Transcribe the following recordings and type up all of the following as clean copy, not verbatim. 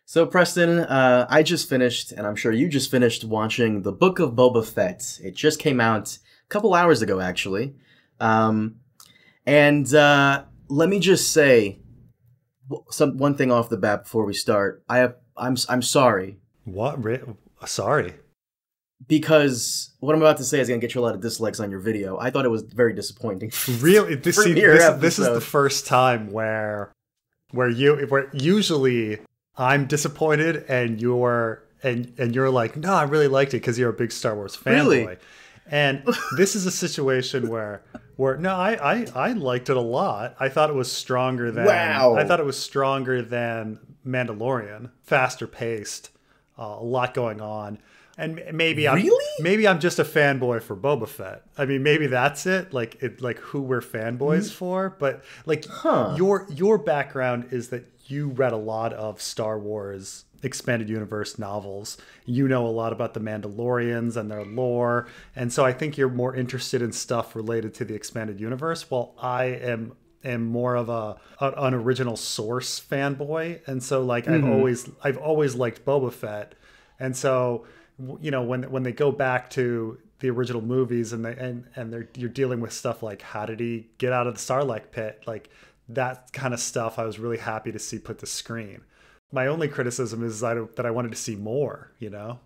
So Preston, I just finished, and I'm sure you just finished watching the Book of Boba Fett. It just came out a couple hours ago, actually. Let me just say one thing off the bat before we start. I'm sorry. What? Sorry? Because what I'm about to say is going to get you a lot of dislikes on your video. I thought it was very disappointing. Really? This is the first time where usually I'm disappointed and you're like, no, I really liked it because you're a big Star Wars fanboy. Really? And this is a situation where no, I liked it a lot. I thought it was stronger than Mandalorian, faster paced, a lot going on. And maybe I'm just a fanboy for Boba Fett. I mean, maybe that's it. Like who we're fanboys for. But like your background is that you read a lot of Star Wars expanded universe novels. You know a lot about the Mandalorians and their lore, and so I think you're more interested in stuff related to the expanded universe. While I am more of an original source fanboy, and so like I've always liked Boba Fett, and so. You know, when they go back to the original movies and you're dealing with stuff like how did he get out of the Sarlacc pit, like that kind of stuff, I was really happy to see put to screen. My only criticism is that I wanted to see more. You know,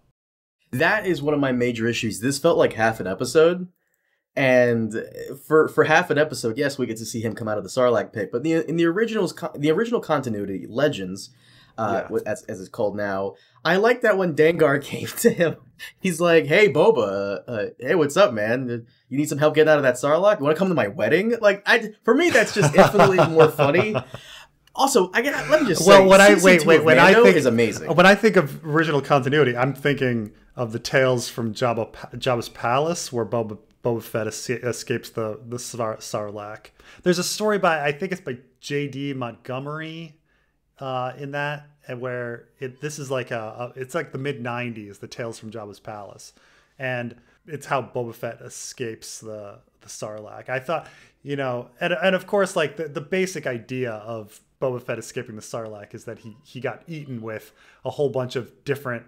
that is one of my major issues. This felt like half an episode, and for half an episode, yes, we get to see him come out of the Sarlacc pit, but in the original continuity, Legends. As it's called now. I like that when Dengar came to him, he's like, "Hey, Boba, hey, what's up, man? You need some help getting out of that Sarlacc? You want to come to my wedding?" Like, for me, that's just infinitely more funny. Also, let me just say, when I think is amazing. When I think of original continuity, I'm thinking of the tales from Jabba's palace, where Boba Fett escapes the Sarlacc. There's a story I think it's by J.D. Montgomery. In that, and where this is like it's like the mid-90s, the Tales from Jabba's Palace, and it's how Boba Fett escapes the Sarlacc. I thought, you know, and of course, like the basic idea of Boba Fett escaping the Sarlacc is that he got eaten with a whole bunch of different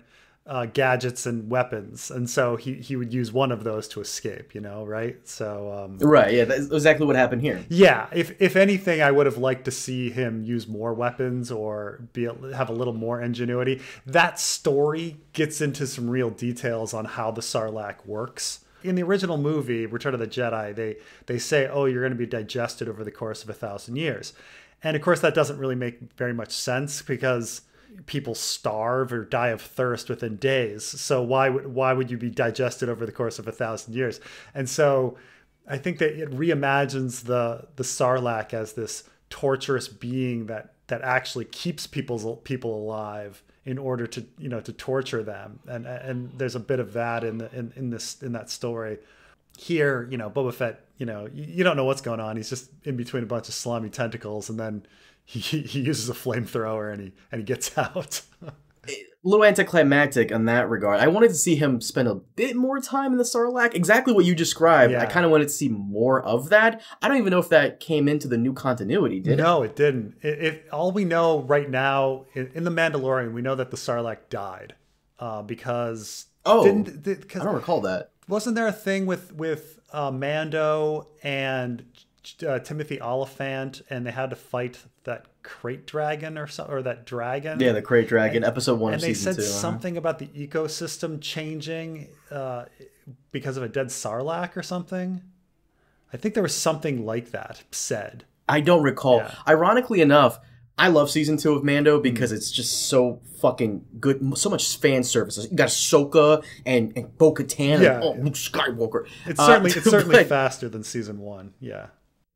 gadgets and weapons, and so he would use one of those to escape, you know, right? So right, yeah, that's exactly what happened here. Yeah, if anything, I would have liked to see him use more weapons or have a little more ingenuity. That story gets into some real details on how the Sarlacc works. In the original movie, Return of the Jedi, they say, oh, you're going to be digested over the course of 1,000 years. And of course, that doesn't really make very much sense because people starve or die of thirst within days. So why would you be digested over the course of 1,000 years? And so I think that it reimagines the Sarlacc as this torturous being that actually keeps people alive in order to, you know, to torture them. And there's a bit of that in that story. Here, you know, Boba Fett, you know, you don't know what's going on. He's just in between a bunch of slimy tentacles, and then he uses a flamethrower and he gets out. A little anticlimactic in that regard. I wanted to see him spend a bit more time in the Sarlacc. Exactly what you described. Yeah. I kind of wanted to see more of that. I don't even know if that came into the new continuity, did it? No, it didn't. All we know right now, in The Mandalorian, we know that the Sarlacc died. Because... Oh, I don't recall that. Wasn't there a thing with Mando and Timothy Oliphant, and they had to fight that crate dragon or that dragon? Yeah, the crate dragon, episode 1 of season 2. And they said something about the ecosystem changing because of a dead Sarlacc or something. I think there was something like that said. I don't recall. Yeah. Ironically enough, I love season 2 of Mando because it's just so fucking good. So much fan service. You got Ahsoka and Bo-Katan and Luke Skywalker. It's certainly faster than season 1. Yeah.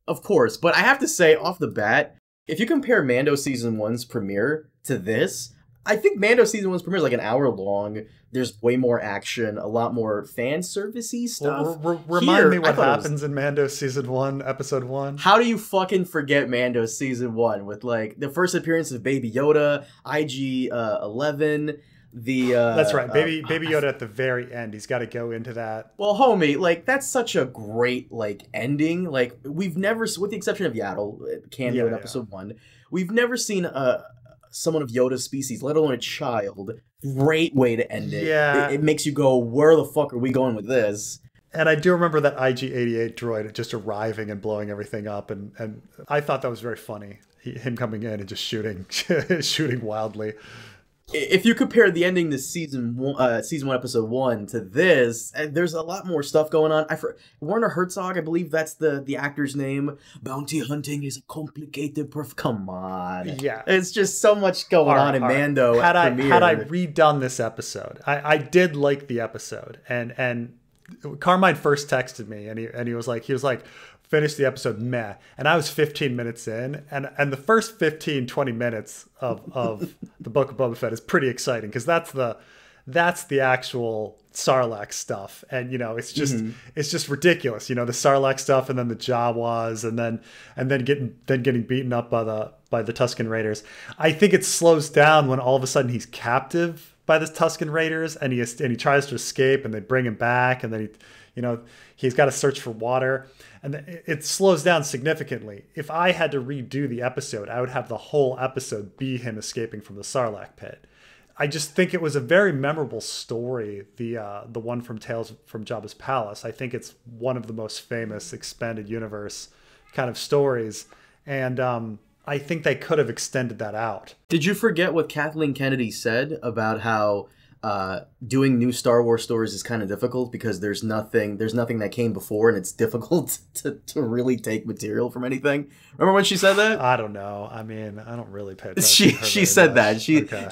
Of course, but I have to say off the bat, if you compare Mando season 1's premiere to this, I think Mando season 1's premiere is like an hour long. There's way more action, a lot more fan servicey stuff. Remind me what happens in Mando season 1, episode 1. How do you fucking forget Mando season 1 with like the first appearance of Baby Yoda, IG-11. That's right, Baby Yoda at the very end. He's got to go into that. Well, homie, like that's such a great like ending. Like we've never, with the exception of Yaddle cameo in episode 1, we've never seen a someone of Yoda's species, let alone a child. Great way to end it. Yeah. It makes you go, where the fuck are we going with this? And I do remember that IG-88 droid just arriving and blowing everything up, and I thought that was very funny. Him coming in and just shooting wildly. If you compare the ending to season 1, episode 1 to this, there's a lot more stuff going on. Werner Herzog, I believe that's the actor's name. Bounty hunting is a complicated come on. Yeah. It's just so much going on in Mando. Had I redone this episode, I did like the episode, and Carmine first texted me, and he was like, finish the episode meh, and I was 15 minutes in, and the first 15-20 minutes of the Book of Boba Fett is pretty exciting, because that's the actual Sarlacc stuff, and it's just ridiculous, the Sarlacc stuff, and then the Jawas, and then getting beaten up by the Tusken Raiders. I think it slows down when all of a sudden he's captive by the Tusken Raiders, and he tries to escape, and they bring him back, and then he's got to search for water, and it slows down significantly. If I had to redo the episode, I would have the whole episode be him escaping from the Sarlacc pit. I just think it was a very memorable story, the one from Tales from Jabba's Palace. I think it's one of the most famous expanded universe kind of stories, and I think they could have extended that out. Did you forget what Kathleen Kennedy said about how doing new Star Wars stories is kind of difficult because there's nothing that came before, and it's difficult to really take material from anything? Remember when she said that? I don't know. I mean, I don't really pay attention. She said that.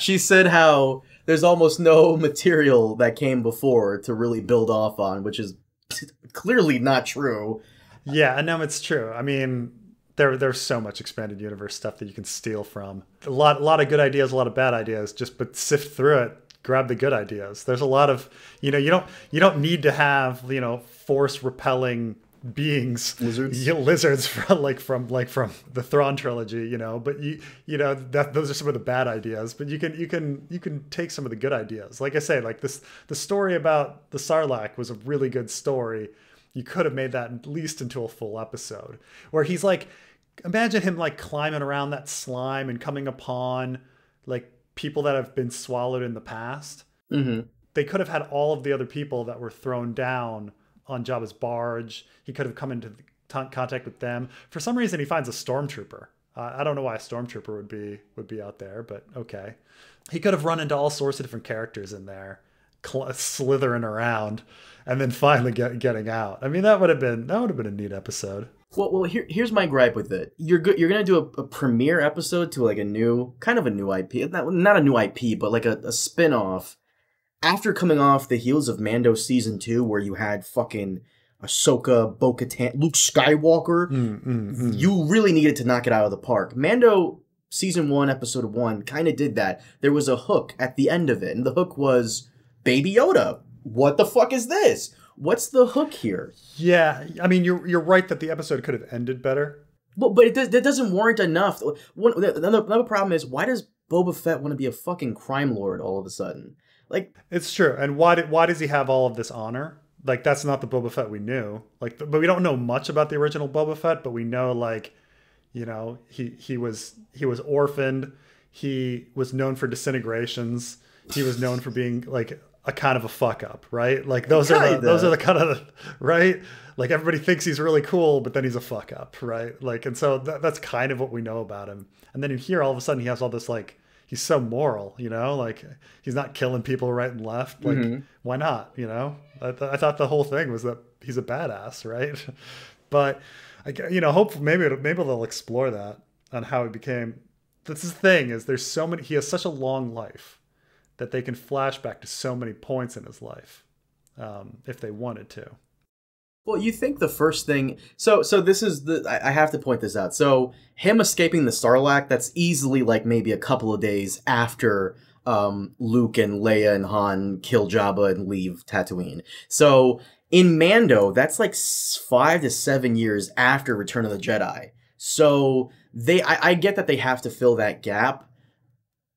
She said how there's almost no material that came before to really build off on, which is clearly not true. Yeah, no, it's true. I mean, there's so much expanded universe stuff that you can steal from. A lot of good ideas, a lot of bad ideas. But sift through it. Grab the good ideas. There's a lot of, you don't need to have, force repelling beings, lizards from the Thrawn trilogy, but those are some of the bad ideas, but you can take some of the good ideas. Like I say, like the story about the Sarlacc was a really good story. You could have made that at least into a full episode where he's like, imagine him like climbing around that slime and coming upon like people that have been swallowed in the past. Mm-hmm. They could have had all of the other people that were thrown down on Jabba's barge. He could have come into contact with them. For some reason, he finds a stormtrooper. I don't know why a stormtrooper would be out there, but okay. He could have run into all sorts of different characters in there, slithering around, and then finally getting out. I mean, that would have been a neat episode. Well, here's my gripe with it. You're gonna do a premiere episode to like a new IP, not a new IP, but like a spin-off. After coming off the heels of Mando season 2, where you had fucking Ahsoka, Bo-Katan, Luke Skywalker, you really needed to knock it out of the park. Mando season 1, episode 1, kind of did that. There was a hook at the end of it, and the hook was Baby Yoda. What the fuck is this? What's the hook here? Yeah, I mean, you're right that the episode could have ended better. But that doesn't warrant enough. Another problem is, why does Boba Fett want to be a fucking crime lord all of a sudden? Like, it's true. And why does he have all of this honor? Like, that's not the Boba Fett we knew. Like, but we don't know much about the original Boba Fett, but we know, like, he was orphaned. He was known for disintegrations. He was known for being like a kind of a fuck up, right? Like those are the kind of, right? Like everybody thinks he's really cool, but then he's a fuck up, right? Like, and so that's kind of what we know about him. And then in here, all of a sudden he has all this, like, he's so moral, like he's not killing people right and left. Like, why not? I thought the whole thing was that he's a badass, right? But hopefully maybe they'll explore that on how he became. That's the thing, is there's so many, he has such a long life that they can flash back to so many points in his life, if they wanted to. Well, you think the first thing... So this is I have to point this out. So him escaping the Sarlacc, that's easily like maybe a couple of days after Luke and Leia and Han kill Jabba and leave Tatooine. So in Mando, that's like 5 to 7 years after Return of the Jedi. So I get that they have to fill that gap,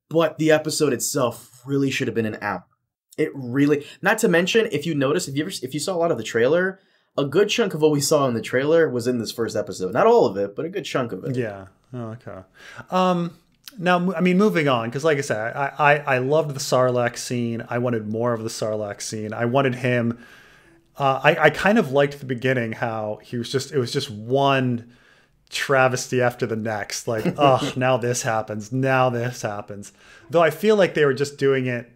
but the episode itself really should have been an app. It really... Not to mention, if you notice, if you saw a lot of the trailer, a good chunk of what we saw in the trailer was in this first episode. Not all of it, but a good chunk of it. Yeah. Oh, okay. Now, I mean, moving on, because like I said, I loved the Sarlacc scene. I wanted more of the Sarlacc scene. I wanted him. I kind of liked the beginning, how it was just one travesty after the next. Like, oh, now this happens. Now this happens. Though I feel like they were just doing it.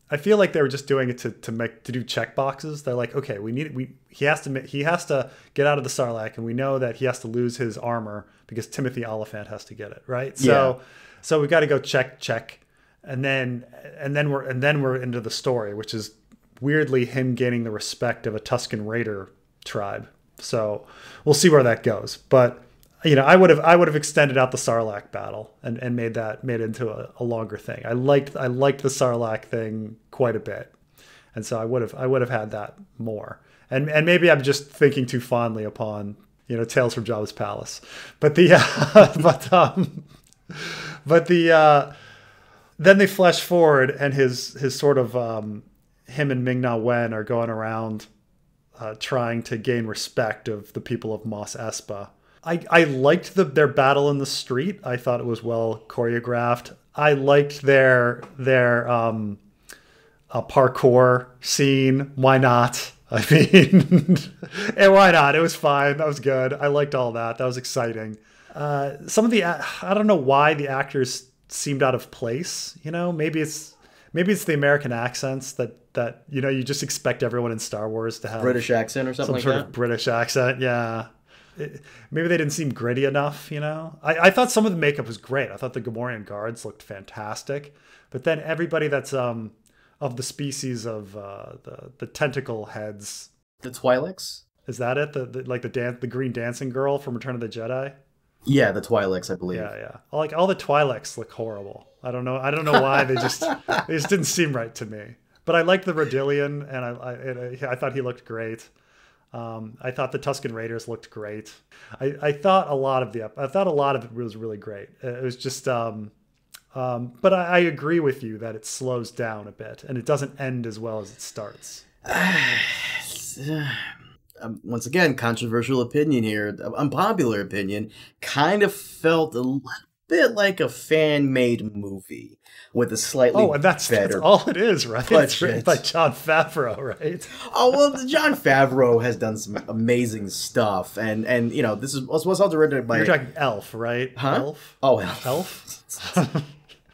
I feel like they were just doing it to do check boxes. They're like, okay, he has to get out of the Sarlacc, and we know that he has to lose his armor because Timothy Oliphant has to get it, right? So we got to go check, and then we're into the story, which is weirdly him gaining the respect of a Tusken Raider tribe. So we'll see where that goes. But I would have extended out the Sarlacc battle and made it into a longer thing. I liked the Sarlacc thing quite a bit, and so I would have had that more. And maybe I'm just thinking too fondly upon Tales from Jabba's Palace, but then they flash forward, and his sort of him and Ming-Na Wen are going around trying to gain respect of the people of Mos Espa. I liked their battle in the street. I thought it was well choreographed. I liked their parkour scene. Why not? I mean, and why not? It was fine. That was good. I liked all that. That was exciting. Some of I don't know why the actors seemed out of place. Maybe it's the American accents that you just expect everyone in Star Wars to have British accent or something like that. Some sort of British accent, yeah. Maybe they didn't seem gritty enough. I thought some of the makeup was great. I thought the Gamorrean guards looked fantastic, but then everybody that's of the species of the tentacle heads, the Twi'leks. Is that it? The green dancing girl from Return of the Jedi. Yeah, the Twi'leks, I believe. Yeah. All the Twi'leks look horrible. I don't know why they just didn't seem right to me. But I liked the Rodillion, and I thought he looked great. I thought the Tusken Raiders looked great. I thought a lot of it was really great. It was just, but I agree with you that it slows down a bit, and it doesn't end as well as it starts. Once again, controversial opinion here. Unpopular opinion. Kind of felt a little bit like a fan-made movie with a slightly and that's all it is, right? Budget. It's written by Jon Favreau, right? Oh well, Jon Favreau has done some amazing stuff, and this was also written by. You're talking Elf, right? Huh? Elf. Oh, Elf.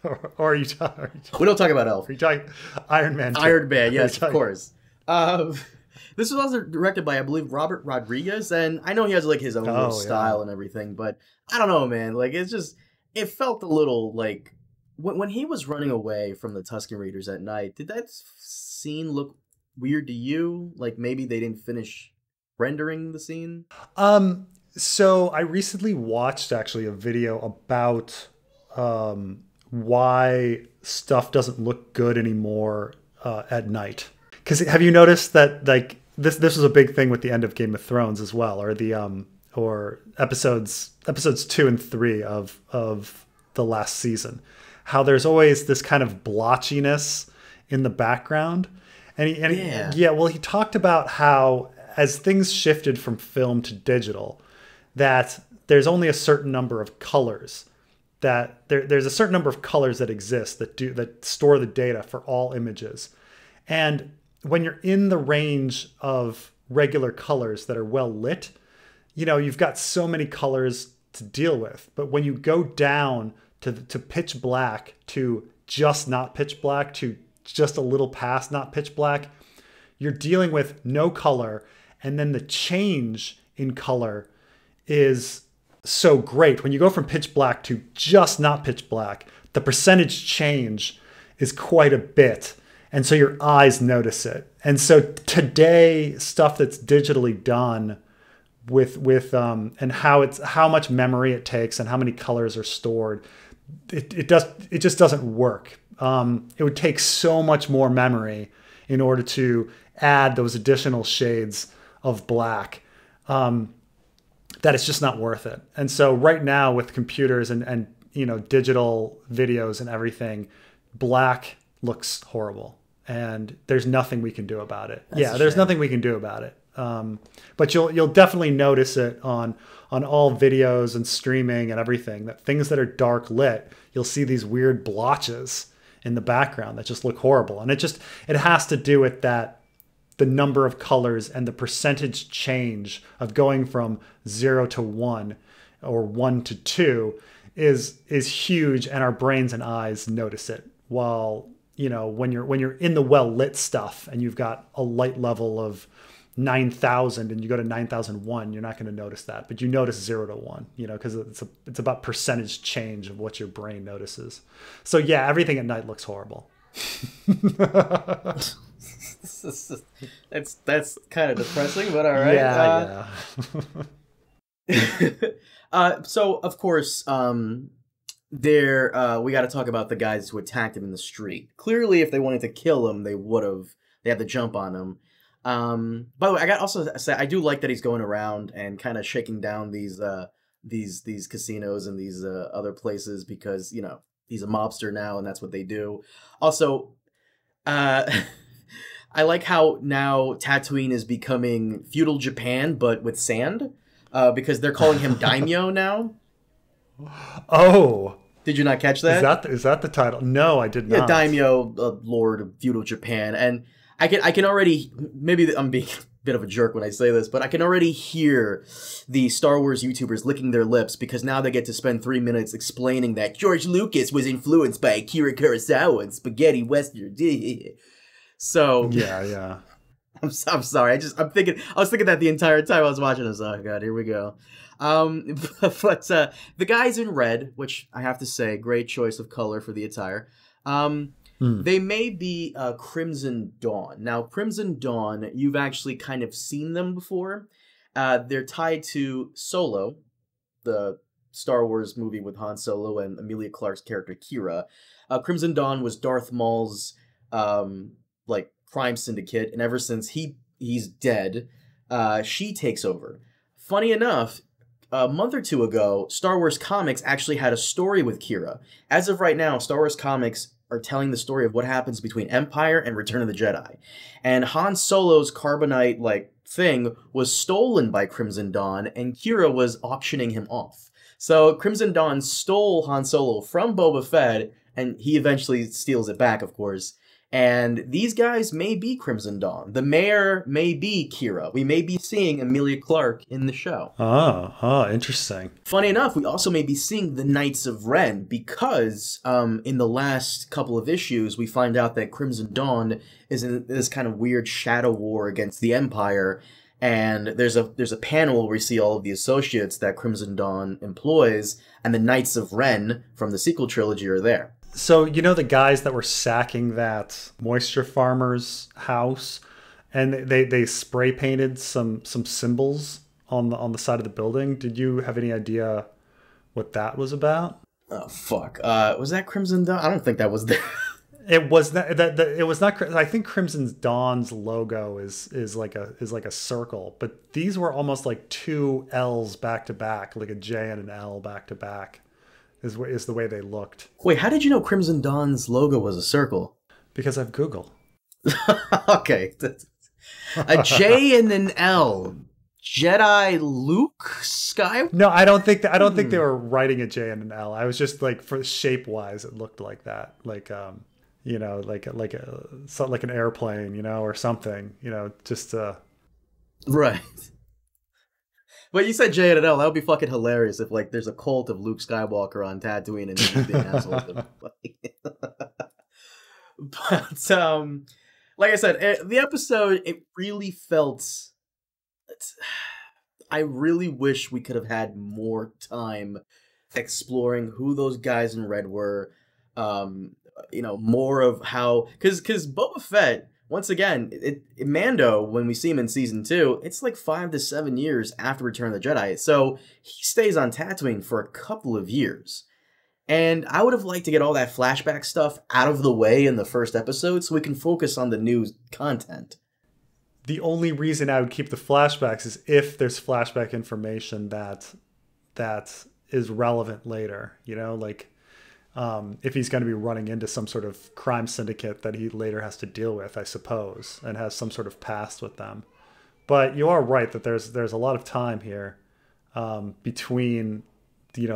or are you talking? We don't talk about Elf. Are you talking Iron Man? Iron Man, yes, of course. This was also directed by, I believe, Robert Rodriguez, and I know he has like his own little style and everything, but I don't know, man. Like it felt a little like when he was running away from the Tusken Raiders at night. Did that scene look weird to you? Like maybe they didn't finish rendering the scene? So I recently watched actually a video about why stuff doesn't look good anymore at night. Because have you noticed that like this was a big thing with the end of Game of Thrones as well, or the or episodes 2 and 3 of the last season, how there's always this kind of blotchiness in the background, he talked about how as things shifted from film to digital, that there's only a certain number of colors there's a certain number of colors that exist that store the data for all images. And when you're in the range of regular colors that are well lit, you've got so many colors to deal with. But when you go down to pitch black, to just not pitch black, to just a little past not pitch black, you're dealing with no color. And then the change in color is so great. When you go from pitch black to just not pitch black, the percentage change is quite a bit. And so your eyes notice it. And so today, stuff that's digitally done with and how much memory it takes and how many colors are stored, it just doesn't work. It would take so much more memory in order to add those additional shades of black, that it's just not worth it. And so right now with computers and digital videos and everything, black looks horrible. And there's nothing we can do about it. There's nothing we can do about it. But you'll definitely notice it on all videos and streaming and everything, that things that are dark lit, you'll see these weird blotches in the background that just look horrible. And it has to do with that, the number of colors and the percentage change of going from 0 to 1 or 1 to 2 is huge, and our brains and eyes notice it. While, you know, when you're in the well lit stuff and you've got a light level of 9,000 and you go to 9,001, you're not going to notice that, but you notice 0 to 1, you know, because it's about percentage change of what your brain notices. So yeah, everything at night looks horrible. That's kind of depressing, but all right. Yeah. So of course, we got to talk about the guys who attacked him in the street. Clearly, if they wanted to kill him, they had the jump on him. By the way, I got also to say, I do like that he's going around and kind of shaking down these casinos and these other places, because, you know, he's a mobster now and that's what they do. Also, I like how now Tatooine is becoming feudal Japan, but with sand, because they're calling him Daimyo now. Oh, did you not catch that? Is that the title? No, I did not. Yeah, Daimyo, Lord of feudal Japan, and I can already, maybe I'm being a bit of a jerk when I say this, but I can already hear the Star Wars YouTubers licking their lips, because now they get to spend 3 minutes explaining that George Lucas was influenced by Akira Kurosawa and spaghetti western. So yeah. I'm sorry. I was thinking that the entire time I was watching this. Oh god, here we go. But the guys in red, which I have to say, great choice of color for the attire. They may be Crimson Dawn. Now, Crimson Dawn, you've actually kind of seen them before. They're tied to Solo, the Star Wars movie with Han Solo and Emilia Clarke's character Kira. Crimson Dawn was Darth Maul's crime syndicate, and ever since he's dead, she takes over. Funny enough, a month or two ago, Star Wars Comics actually had a story with Kira. As of right now, Star Wars Comics are telling the story of what happens between Empire and Return of the Jedi. And Han Solo's carbonite thing was stolen by Crimson Dawn, and Kira was auctioning him off. So Crimson Dawn stole Han Solo from Boba Fett, and he eventually steals it back, of course. And these guys may be Crimson Dawn. The mayor may be Kira. We may be seeing Emilia Clarke in the show. Oh, interesting. Funny enough, we also may be seeing the Knights of Ren, because in the last couple of issues, we find out that Crimson Dawn is in this kind of weird shadow war against the Empire. And there's a panel where we see all of the associates that Crimson Dawn employs, and the Knights of Ren from the sequel trilogy are there. So, you know, the guys that were sacking that moisture farmer's house, and they spray painted some symbols on the side of the building. Did you have any idea what that was about? Oh fuck! Was that Crimson Dawn? I don't think that was there. It was not. It was not. I think Crimson Dawn's logo is like a circle, but these were almost like two L's back to back, like a J and an L back to back. Is the way they looked. Wait, how did you know Crimson Dawn's logo was a circle? Because I've Googled. Okay. A J and an L. Jedi Luke Skywalker? No, I don't think they were writing a J and an L. I was just like, for shape wise, it looked like that. Like you know, like an airplane, you know, or something, you know, just right. But you said J and an L. That would be fucking hilarious if there's a cult of Luke Skywalker on Tatooine and he's being assholes. But like I said, the episode, it really felt. I really wish we could have had more time exploring who those guys in red were. You know, more of how, because Boba Fett. Once again, Mando, when we see him in Season 2, it's like 5 to 7 years after Return of the Jedi. So he stays on Tatooine for a couple of years. And I would have liked to get all that flashback stuff out of the way in the first episode so we can focus on the new content. The only reason I would keep the flashbacks is if there's flashback information that is relevant later, you know, like if he's going to be running into some sort of crime syndicate that he later has to deal with, I suppose, and has some sort of past with them. But you are right that there's a lot of time here between the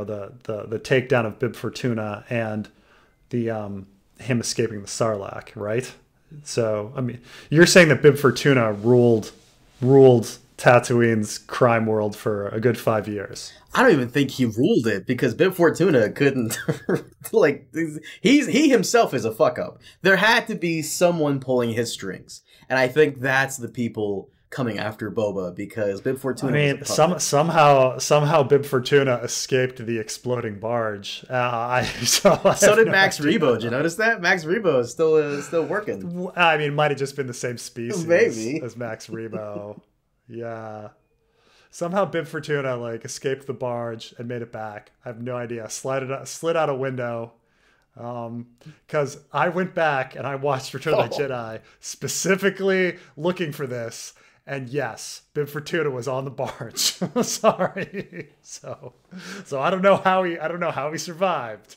takedown of Bib Fortuna and the him escaping the Sarlacc, right? So I mean, you're saying that Bib Fortuna ruled Tatooine's crime world for a good 5 years. I don't even think he ruled it because Bib Fortuna couldn't like he himself is a fuck up. There had to be someone pulling his strings, and I think that's the people coming after Boba because Bib Fortuna. I mean, somehow Bib Fortuna escaped the exploding barge. So did Max Rebo. Did you notice that Max Rebo is still working? I mean, it might have just been the same species Maybe. as Max Rebo. Yeah. Somehow Bib Fortuna like escaped the barge and made it back. I have no idea. Slid out a window. Because I went back and I watched Return of the Jedi specifically looking for this. And yes, Bib Fortuna was on the barge. Sorry. So I don't know how he survived.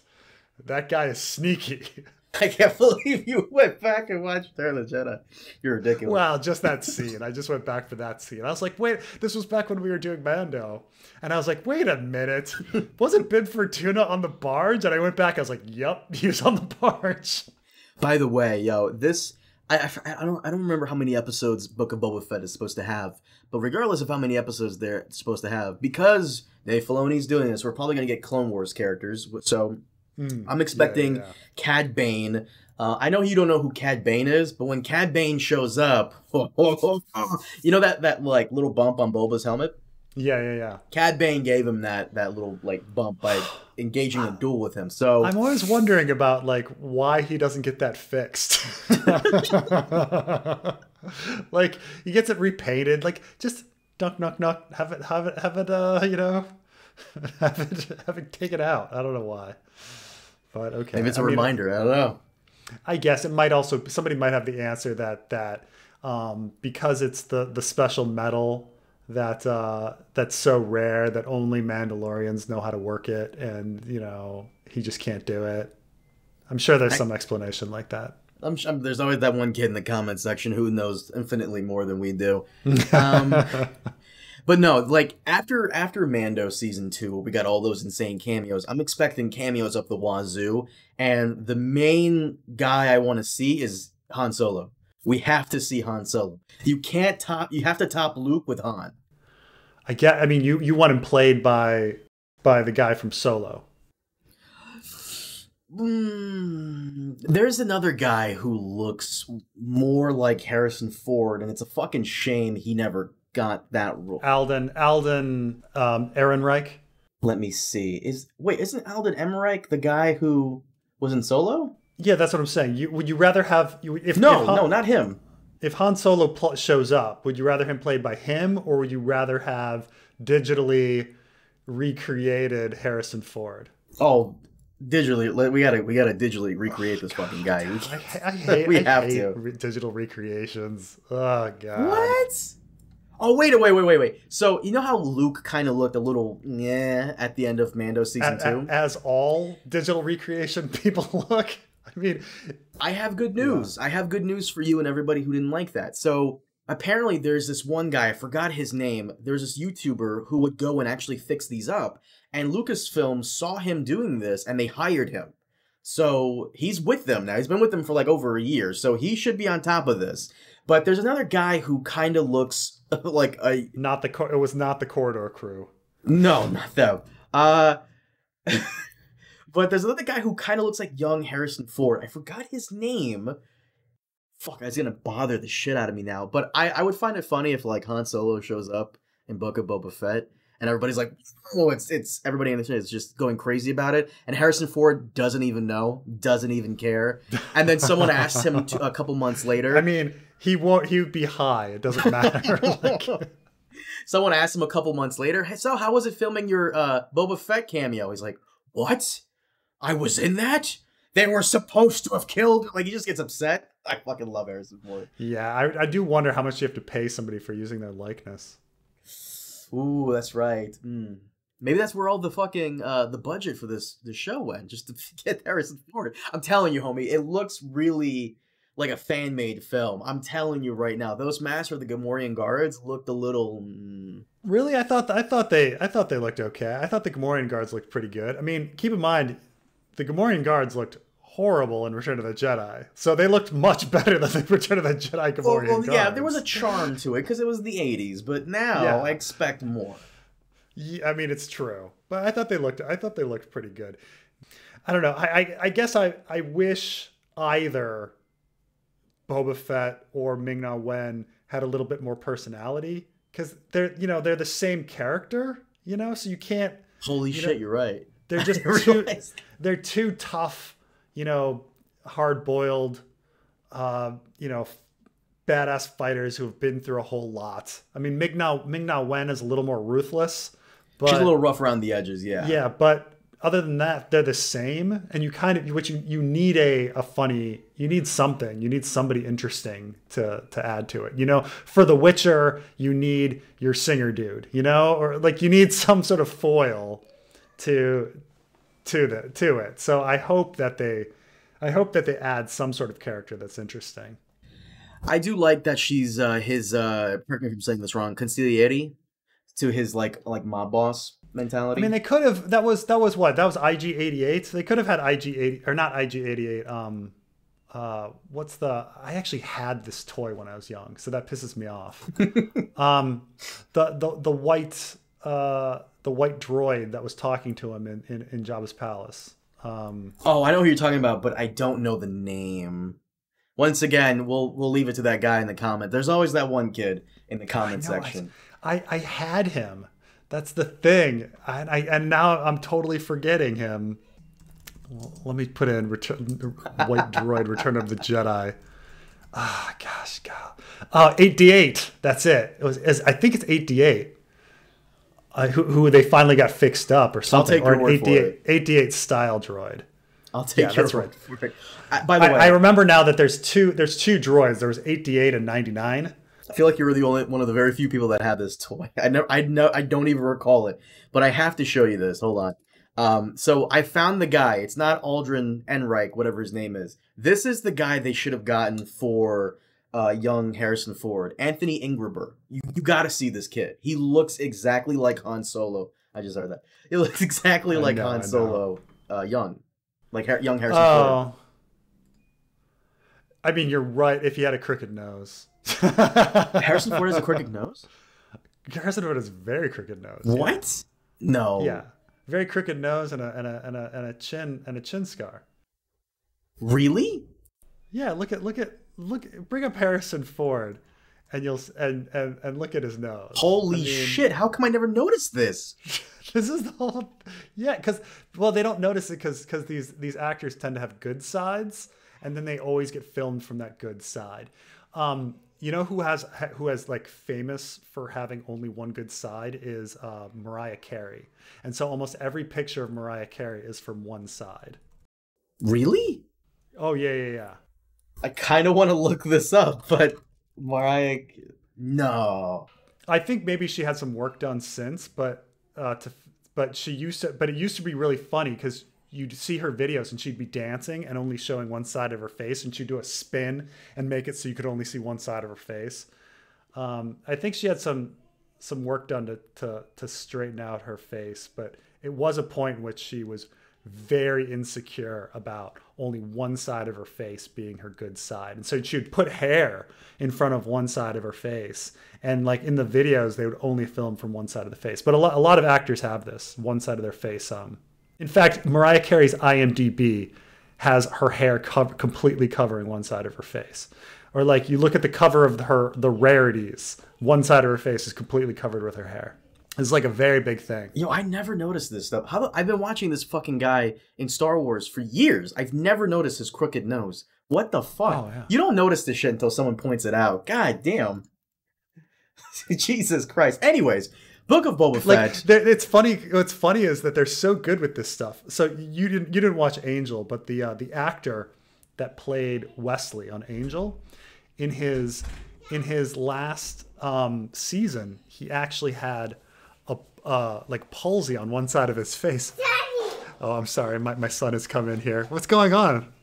That guy is sneaky. I can't believe you went back and watched Return of the Jedi. You're ridiculous. Well, just that scene. I just went back for that scene. I was like, wait, this was back when we were doing Mando. And I was like, wait a minute. Wasn't Bib Fortuna on the barge? And I went back. I was like, yep, he was on the barge. By the way, yo, this... I don't remember how many episodes Book of Boba Fett is supposed to have, but regardless of how many episodes they're supposed to have, because Dave Filoni's doing this, we're probably going to get Clone Wars characters. So I'm expecting Cad Bane. I know you don't know who Cad Bane is, but when Cad Bane shows up, you know that like little bump on Boba's helmet? Yeah. Cad Bane gave him that little like bump by engaging a duel with him. So I'm always wondering about like why he doesn't get that fixed. Like he gets it repainted. Like just knock. Have it have it taken out. I don't know why. But okay. Maybe it's a reminder. I don't know. I guess it might also somebody might have the answer that because it's the special metal that's so rare that only Mandalorians know how to work it, and he just can't do it. I'm sure there's some explanation like that. I'm sure there's always that one kid in the comment section who knows infinitely more than we do. But no, like after Mando season 2, we got all those insane cameos. I'm expecting cameos up the wazoo, and the main guy I want to see is Han Solo. We have to see Han Solo. You have to top Luke with Han. I mean, you want him played by the guy from Solo. There's another guy who looks more like Harrison Ford, and it's a fucking shame he never got that role. Alden Ehrenreich. Let me see. Isn't Alden Ehrenreich the guy who was in Solo? Yeah, that's what I'm saying. Would you rather have No, not him. If Han Solo shows up, would you rather him played by him, or would you rather have digitally recreated Harrison Ford? Oh, digitally. We gotta digitally recreate this fucking guy. I hate digital recreations. Oh god. What? Oh wait. So you know how Luke kind of looked a little at the end of Mando season 2? As all digital recreation people look. I mean, I have good news. Yeah. I have good news for you and everybody who didn't like that. So apparently there's this one guy, I forgot his name. There's this YouTuber who would go and actually fix these up. And Lucasfilm saw him doing this and they hired him. So he's with them now. He's been with them for like over a year. So he should be on top of this. But there's another guy who kind of looks like a... It was not the Corridor Crew. No, not them. But there's another guy who kind of looks like young Harrison Ford. I forgot his name. Fuck, that's gonna bother the shit out of me now. But I would find it funny if like Han Solo shows up in Book of Boba Fett and everybody's like, oh, it's everybody in the is just going crazy about it, and Harrison Ford doesn't even know, doesn't even care, and then someone asks him a couple months later. I mean, he would be high. It doesn't matter. Someone asked him a couple months later, hey, so how was it filming your Boba Fett cameo? He's like, what? I was in that? They were supposed to have killed... Like, he just gets upset. I fucking love Harrison Ford. Yeah, I do wonder how much you have to pay somebody for using their likeness. Ooh, that's right. Maybe that's where all the fucking... the budget for this show went, just to get Harrison Ford. I'm telling you, homie, it looks really... like a fan made film. I'm telling you right now, those masks for the Gamorrean guards looked a little. Really, I thought they looked okay. I thought the Gamorrean guards looked pretty good. I mean, keep in mind, the Gamorrean guards looked horrible in Return of the Jedi, so they looked much better than the Return of the Jedi Gamorrean guards. Yeah, there was a charm to it because it was the '80s, but now I expect more. Yeah, I mean, it's true, but I thought they looked pretty good. I don't know. I guess I wish either Boba Fett or Ming-Na Wen had a little bit more personality, because they're the same character, so you can't. Holy shit, you're right. They're just they're too tough, hard-boiled, badass fighters who have been through a whole lot. I mean, Ming-Na Wen is a little more ruthless, but she's a little rough around the edges, yeah. Yeah, but other than that, they're the same, and you need you need something. You need somebody interesting to add to it. For The Witcher, you need your singer dude, or like you need some sort of foil to it. So I hope that they add some sort of character that's interesting. I do like that she's his correct me if I'm saying this wrong, consigliere to his like mob boss mentality. I mean, they could have. That was what? That was IG-88. They could have had IG-80 or not IG-88. I actually had this toy when I was young, so that pisses me off. The white droid that was talking to him in Jabba's palace. Oh, I know who you're talking about, but I don't know the name. Once again, we'll leave it to that guy in the comment. There's always that one kid in the comment section. I had him. That's the thing. And now I'm totally forgetting him. Well, let me put in White Droid Return of the Jedi. Ah, gosh, God. 8D8. That's it. I think it's 8D8. Who they finally got fixed up or something. I'll take your word for it. 8D8 style droid. I'll take your word for it. By the way, I remember now that there's two droids. There was 8D8 and 99. I feel like you're the only one of the very few people that have this toy. I don't even recall it, but I have to show you this. Hold on. So I found the guy. It's not Aldrin Enright, whatever his name is. This is the guy they should have gotten for young Harrison Ford, Anthony Ingruber. You got to see this kid. He looks exactly like Han Solo. I just heard that. He looks exactly like Han Solo, young, like young Harrison Ford. I mean, you're right. If he had a crooked nose. Harrison Ford has a crooked nose? Harrison Ford has a very crooked nose. What? Yeah. No. Yeah, very crooked nose and a chin scar. Really? Yeah. Look. Bring up Harrison Ford, and you'll and look at his nose. Holy shit! How come I never noticed this? This is the whole. Yeah, because they don't notice it because these actors tend to have good sides, and then they always get filmed from that good side. Who has like famous for having only one good side is Mariah Carey. And so almost every picture of Mariah Carey is from one side. Really? Oh, yeah. I kind of want to look this up, but Mariah, no. I think maybe she had some work done since, but it used to be really funny because you'd see her videos and she'd be dancing and only showing one side of her face, and she'd do a spin and make it so you could only see one side of her face. I think she had some work done to straighten out her face, but it was a point in which she was very insecure about only one side of her face being her good side. And so she would put hair in front of one side of her face. And like in the videos, they would only film from one side of the face. But a lot of actors have this, one side of their face. In fact, Mariah Carey's IMDb has her hair completely covering one side of her face. Or like you look at the cover of the rarities, one side of her face is completely covered with her hair. It's like a very big thing. I never noticed this stuff. I've been watching this fucking guy in Star Wars for years. I've never noticed his crooked nose. What the fuck? Oh, yeah. You don't notice this shit until someone points it out. God damn. Jesus Christ. Anyways, Book of Boba Fett. It's funny. What's funny is that they're so good with this stuff. So you didn't watch Angel, but the actor that played Wesley on Angel, in his last season, he actually had like palsy on one side of his face. Daddy! Oh, I'm sorry. My son has come in here. What's going on?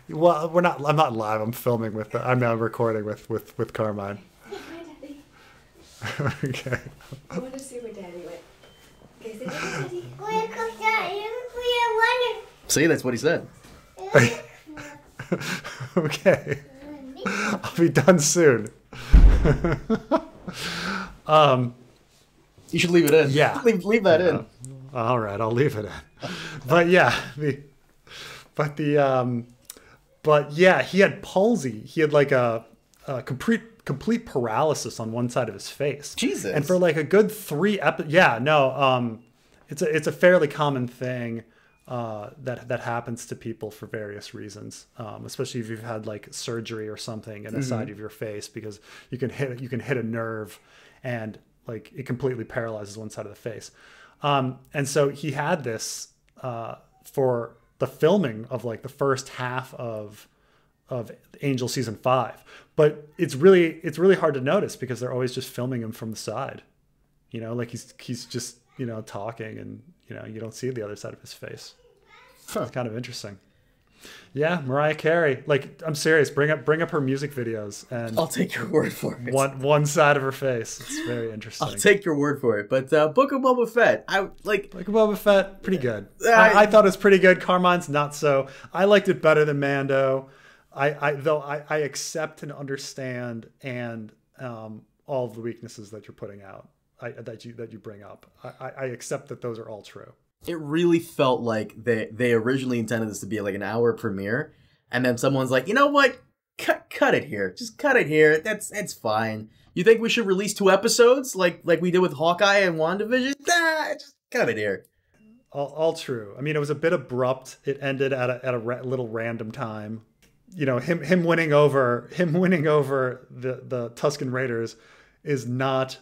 Well, we're not. I'm not live. I'm filming with. I'm now recording with Carmine. Okay. I want to see where Daddy went. Okay, say Daddy. See, that's what he said. Okay. I'll be done soon. You should leave it in. Yeah. leave that in. All right, I'll leave it in. But yeah, but yeah, he had palsy. He had like a complete paralysis on one side of his face. Jesus. And for like a good 3 episodes, it's a fairly common thing that happens to people for various reasons, especially if you've had like surgery or something in the side of your face, because you can hit a nerve and like it completely paralyzes one side of the face. And so he had this for the filming of like the first half of Angel season 5, but it's really hard to notice because they're always just filming him from the side, like he's just talking, and you don't see the other side of his face. It's kind of interesting. Yeah, Mariah Carey. Like, I'm serious. Bring up her music videos, and I'll take your word for it. One side of her face. It's very interesting. I'll take your word for it. But Book of Boba Fett, Book of Boba Fett, pretty good. I thought it was pretty good. Carmine's not so. I liked it better than Mando. I accept and understand and all of the weaknesses that you're putting out. That you bring up. I accept that those are all true. It really felt like they originally intended this to be like an hour premiere, and then someone's like, you know what? Cut it here. Just cut it here. It's fine. You think we should release 2 episodes like we did with Hawkeye and WandaVision? Just cut it here. All true. I mean, it was a bit abrupt. It ended at a little random time. Him winning over the Tusken Raiders is not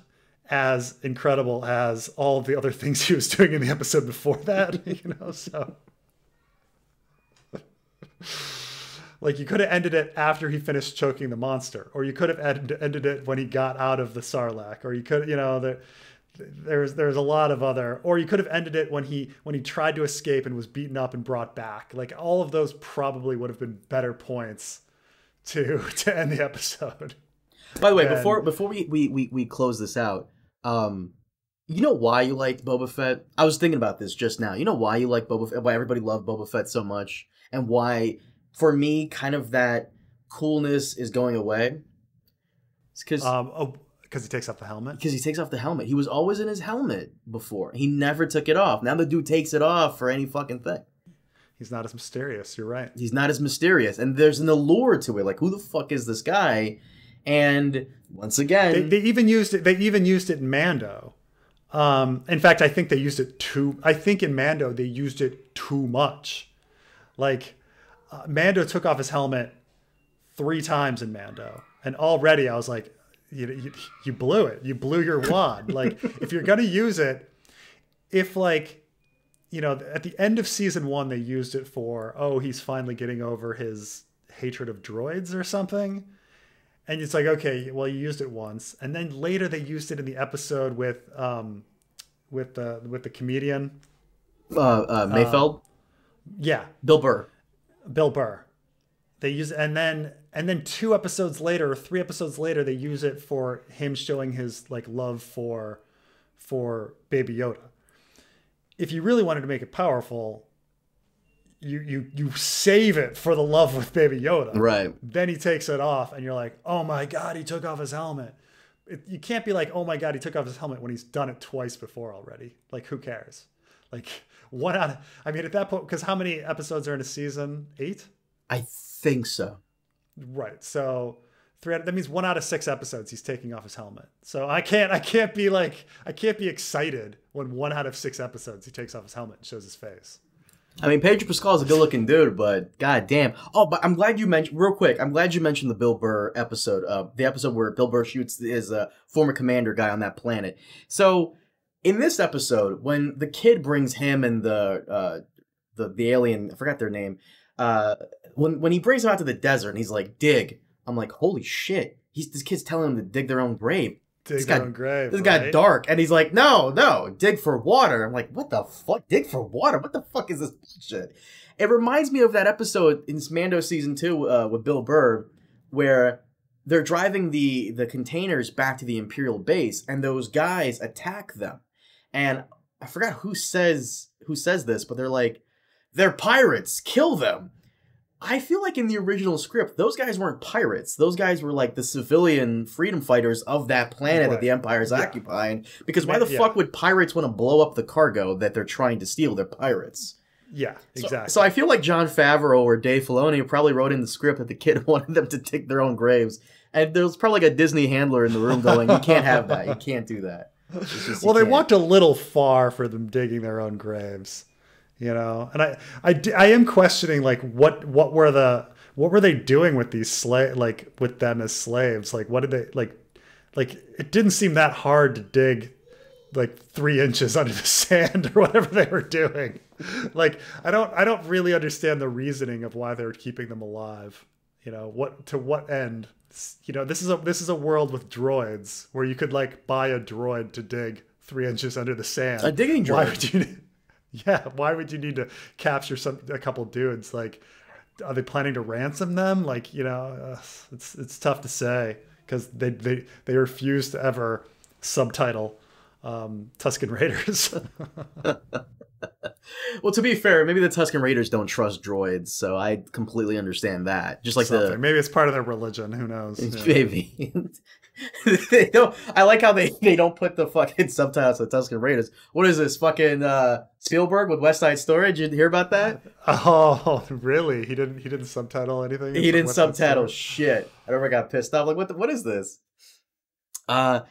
as incredible as all of the other things he was doing in the episode before that, so like you could have ended it after he finished choking the monster, or you could have ended it when he got out of the Sarlacc, or you could, there's a lot of other, or you could have ended it when he tried to escape and was beaten up and brought back. Like, all of those probably would have been better points to end the episode. By the way, before we close this out, you know why you liked Boba Fett? I was thinking about this just now. You know why you like Boba Fett? Why everybody loved Boba Fett so much, and why, for me, kind of that coolness is going away. It's because he takes off the helmet. Because he takes off the helmet. He was always in his helmet before. He never took it off. Now the dude takes it off for any fucking thing. He's not as mysterious. You're right. He's not as mysterious, and there's an allure to it. Like, who the fuck is this guy? And once again, they even used it. They even used it in Mando. In fact, I think they used it too. I think in Mando they used it too much. Like, Mando took off his helmet 3 times in Mando, and already I was like, you blew it. You blew your wad. Like, if you're gonna use it, if like, at the end of season 1 they used it for, he's finally getting over his hatred of droids or something. And it's like, okay, well, you used it once, and then later they used it in the episode with the comedian, Mayfeld. Yeah, Bill Burr. They use it, and then 2 episodes later, or 3 episodes later, they use it for him showing his like love for Baby Yoda. If you really wanted to make it powerful, you save it for the love with Baby Yoda. Right. Then he takes it off, and you're like, oh my God, he took off his helmet. You can't be like, oh my God, he took off his helmet when he's done it twice before already. Like, who cares? Like, at that point, because how many episodes are in a season? 8? I think so. Right. So that means 1 out of 6 episodes he's taking off his helmet. So I can't be excited when 1 out of 6 episodes he takes off his helmet and shows his face. I mean, Pedro Pascal's a good-looking dude, but goddamn. Oh, but I'm glad you mentioned the Bill Burr episode, the episode where Bill Burr shoots his former commander guy on that planet. So, in this episode, when the kid brings him and the alien, I forgot their name, when he brings him out to the desert and he's like, dig, I'm like, holy shit, this kid's telling him to dig their own grave. Dig their own grave. This got dark, and he's like, no, dig for water. I'm like, what the fuck? Dig for water? What the fuck is this bullshit? It reminds me of that episode in Mando season 2 with Bill Burr, where they're driving the containers back to the Imperial base, and those guys attack them. And I forgot who says this, but they're like, they're pirates, kill them. I feel like in the original script, those guys weren't pirates. Those guys were like the civilian freedom fighters of that planet that the Empire is occupying. Because why the fuck would pirates want to blow up the cargo that they're trying to steal? They're pirates. Yeah, exactly. So I feel like Jon Favreau or Dave Filoni probably wrote in the script that the kid wanted them to dig their own graves. And there was probably like a Disney handler in the room going, you can't have that. You can't do that. Well, they walked a little far for them digging their own graves. You know, and I am questioning, like, what were they doing with these with them as slaves? Like, what did they like it didn't seem that hard to dig like 3 inches under the sand or whatever they were doing. Like, I don't really understand the reasoning of why they were keeping them alive. You know, to what end? You know, this is a world with droids where you could like buy a droid to dig 3 inches under the sand. A digging droid. Why would you need to capture a couple dudes? Like, are they planning to ransom them? Like, you know, it's tough to say because they refuse to ever subtitle Tusken Raiders. Well, to be fair, maybe the Tusken Raiders don't trust droids, so I completely understand that. Just like maybe it's part of their religion. Who knows? Maybe. They don't. I like how they don't put the fucking subtitles to Tusken Raiders. What is this fucking Spielberg with West Side Story? Did you hear about that? Oh, really? He didn't subtitle anything. He didn't subtitle shit. I remember I got pissed off. Like, what is this? Do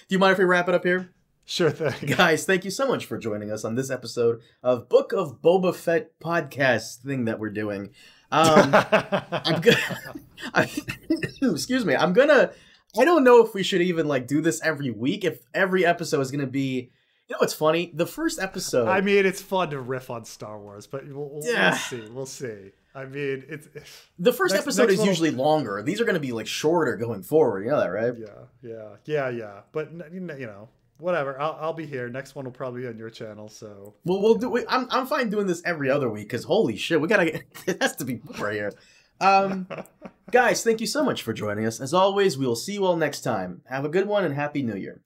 you mind if we wrap it up here? Sure thing. Guys, thank you so much for joining us on this episode of Book of Boba Fett podcast thing that we're doing. Excuse me. I don't know if we should even like do this every week. If every episode is going to be, you know, what's funny? The first episode. I mean, it's fun to riff on Star Wars, but we'll see. We'll see. I mean, the first episode is usually longer. These are going to be like shorter going forward. You know that, right? Yeah. But you know, whatever. I'll be here. Next one will probably be on your channel. So we'll do. I'm fine doing this every other week because holy shit, we gotta get. It has to be more here. Guys, thank you so much for joining us. As always, we will see you all next time. Have a good one and Happy New Year.